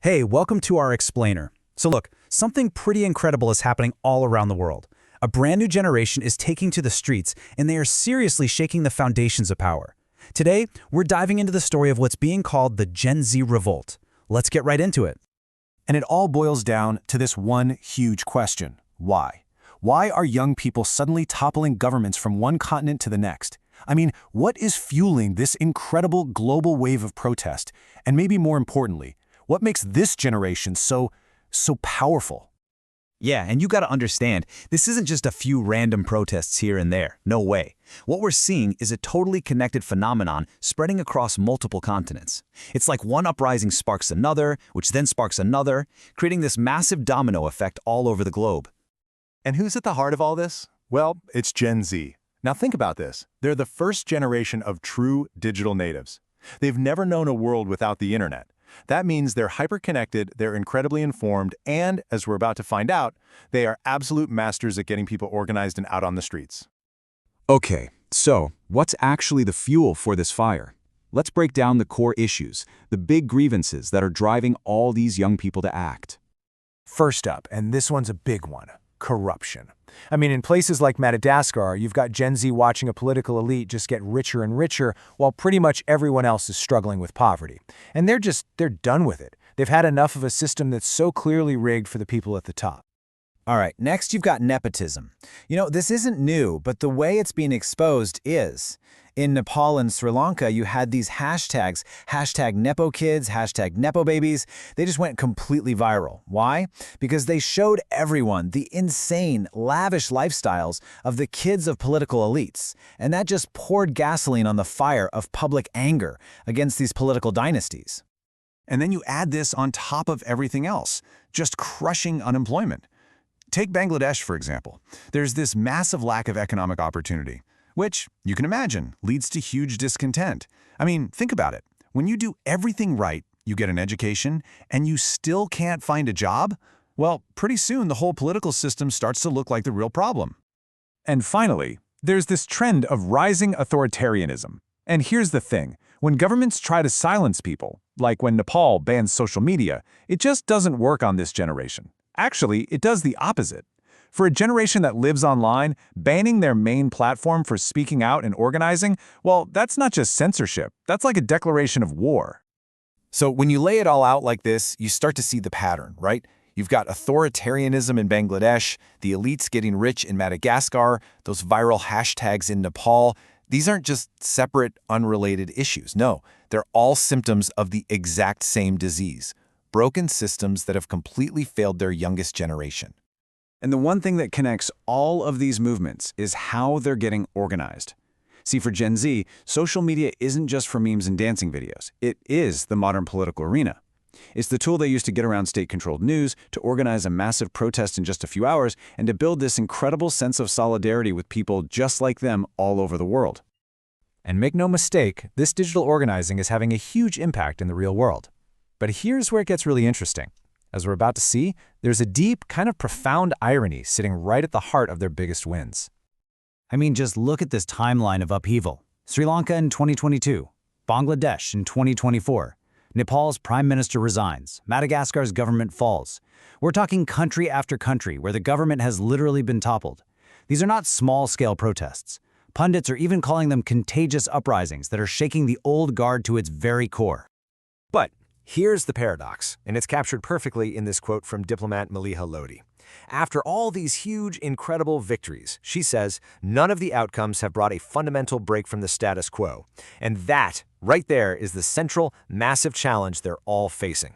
Hey, welcome to our explainer. So look, something pretty incredible is happening all around the world. A brand new generation is taking to the streets, and they are seriously shaking the foundations of power. Today, we're diving into the story of what's being called the Gen Z Revolt. Let's get right into it. And it all boils down to this one huge question. Why? Why are young people suddenly toppling governments from one continent to the next? I mean, what is fueling this incredible global wave of protest? And maybe more importantly, what makes this generation so powerful? Yeah, and you gotta understand, this isn't just a few random protests here and there. No way. What we're seeing is a totally connected phenomenon spreading across multiple continents. It's like one uprising sparks another, which then sparks another, creating this massive domino effect all over the globe. And who's at the heart of all this? Well, it's Gen Z. Now think about this. They're the first generation of true digital natives. They've never known a world without the internet. That means they're hyper-connected, they're incredibly informed, and, as we're about to find out, they are absolute masters at getting people organized and out on the streets. Okay, so what's actually the fuel for this fire? Let's break down the core issues, the big grievances that are driving all these young people to act. First up, and this one's a big one, corruption. I mean, in places like Madagascar, you've got Gen Z watching a political elite just get richer and richer while pretty much everyone else is struggling with poverty. And they're done with it. They've had enough of a system that's so clearly rigged for the people at the top. All right, next you've got nepotism. This isn't new, but the way it's being exposed is. In Nepal and Sri Lanka, you had these hashtags, hashtag Nepo kids, hashtag Nepo babies. They just went completely viral. Why? Because they showed everyone the insane, lavish lifestyles of the kids of political elites. And that just poured gasoline on the fire of public anger against these political dynasties. And then you add this on top of everything else, just crushing unemployment. Take Bangladesh, for example. There's this massive lack of economic opportunity, which, you can imagine, leads to huge discontent. I mean, think about it. When you do everything right, you get an education, and you still can't find a job, well, pretty soon the whole political system starts to look like the real problem. And finally, there's this trend of rising authoritarianism. And here's the thing. When governments try to silence people, like when Nepal bans social media, it just doesn't work on this generation. Actually, it does the opposite. For a generation that lives online, banning their main platform for speaking out and organizing, well, that's not just censorship. That's like a declaration of war. So when you lay it all out like this, you start to see the pattern, right? You've got authoritarianism in Bangladesh, the elites getting rich in Madagascar, those viral hashtags in Nepal. These aren't just separate, unrelated issues. No, they're all symptoms of the exact same disease. Broken systems that have completely failed their youngest generation. And the one thing that connects all of these movements is how they're getting organized. See, for Gen Z, social media isn't just for memes and dancing videos. It is the modern political arena. It's the tool they use to get around state-controlled news, to organize a massive protest in just a few hours, and to build this incredible sense of solidarity with people just like them all over the world. And make no mistake, this digital organizing is having a huge impact in the real world. But here's where it gets really interesting. As we're about to see, there's a deep, kind of profound irony sitting right at the heart of their biggest wins. I mean, just look at this timeline of upheaval. Sri Lanka in 2022, Bangladesh in 2024, Nepal's prime minister resigns, Madagascar's government falls. We're talking country after country where the government has literally been toppled. These are not small-scale protests. Pundits are even calling them contagious uprisings that are shaking the old guard to its very core. But here's the paradox, and it's captured perfectly in this quote from diplomat Maleeha Lodhi. After all these huge, incredible victories, she says, none of the outcomes have brought a fundamental break from the status quo. And that, right there, is the central, massive challenge they're all facing.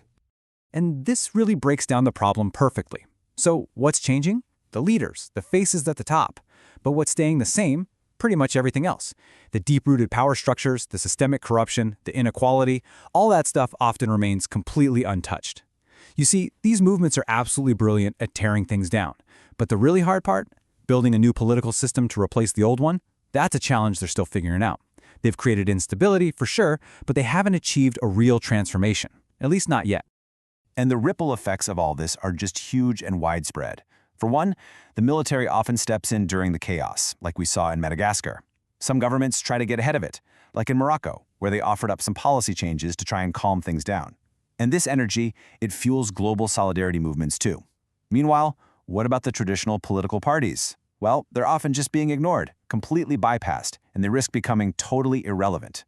And this really breaks down the problem perfectly. So what's changing? The leaders, the faces at the top. But what's staying the same? Pretty much everything else. The deep-rooted power structures, the systemic corruption, the inequality, all that stuff often remains completely untouched. You see, these movements are absolutely brilliant at tearing things down. But the really hard part, building a new political system to replace the old one, that's a challenge they're still figuring out. They've created instability, for sure, but they haven't achieved a real transformation, at least not yet. And the ripple effects of all this are just huge and widespread. For one, the military often steps in during the chaos, like we saw in Madagascar. Some governments try to get ahead of it, like in Morocco, where they offered up some policy changes to try and calm things down. And this energy, it fuels global solidarity movements too. Meanwhile, what about the traditional political parties? Well, they're often just being ignored, completely bypassed, and they risk becoming totally irrelevant.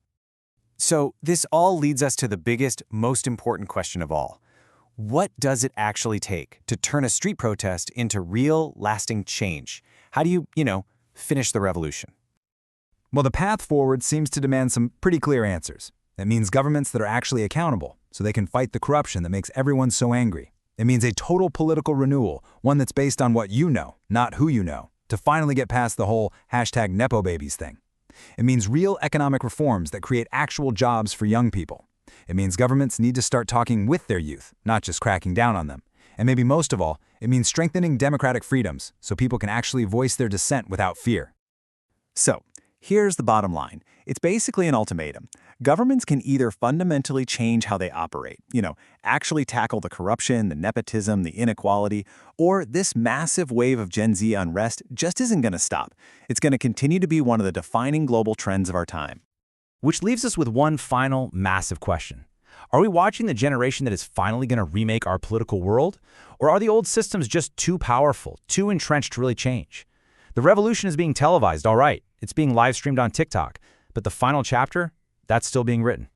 So this all leads us to the biggest, most important question of all. What does it actually take to turn a street protest into real, lasting change? How do you, finish the revolution? Well, the path forward seems to demand some pretty clear answers. That means governments that are actually accountable, so they can fight the corruption that makes everyone so angry. It means a total political renewal, one that's based on what you know, not who you know, to finally get past the whole #NepoBabies thing. It means real economic reforms that create actual jobs for young people. It means governments need to start talking with their youth, not just cracking down on them. And maybe most of all, it means strengthening democratic freedoms so people can actually voice their dissent without fear. So, here's the bottom line. It's basically an ultimatum. Governments can either fundamentally change how they operate, actually tackle the corruption, the nepotism, the inequality, or this massive wave of Gen Z unrest just isn't going to stop. It's going to continue to be one of the defining global trends of our time. Which leaves us with one final massive question. Are we watching the generation that is finally going to remake our political world? Or are the old systems just too powerful, too entrenched to really change? The revolution is being televised, all right. It's being live streamed on TikTok. But the final chapter, that's still being written.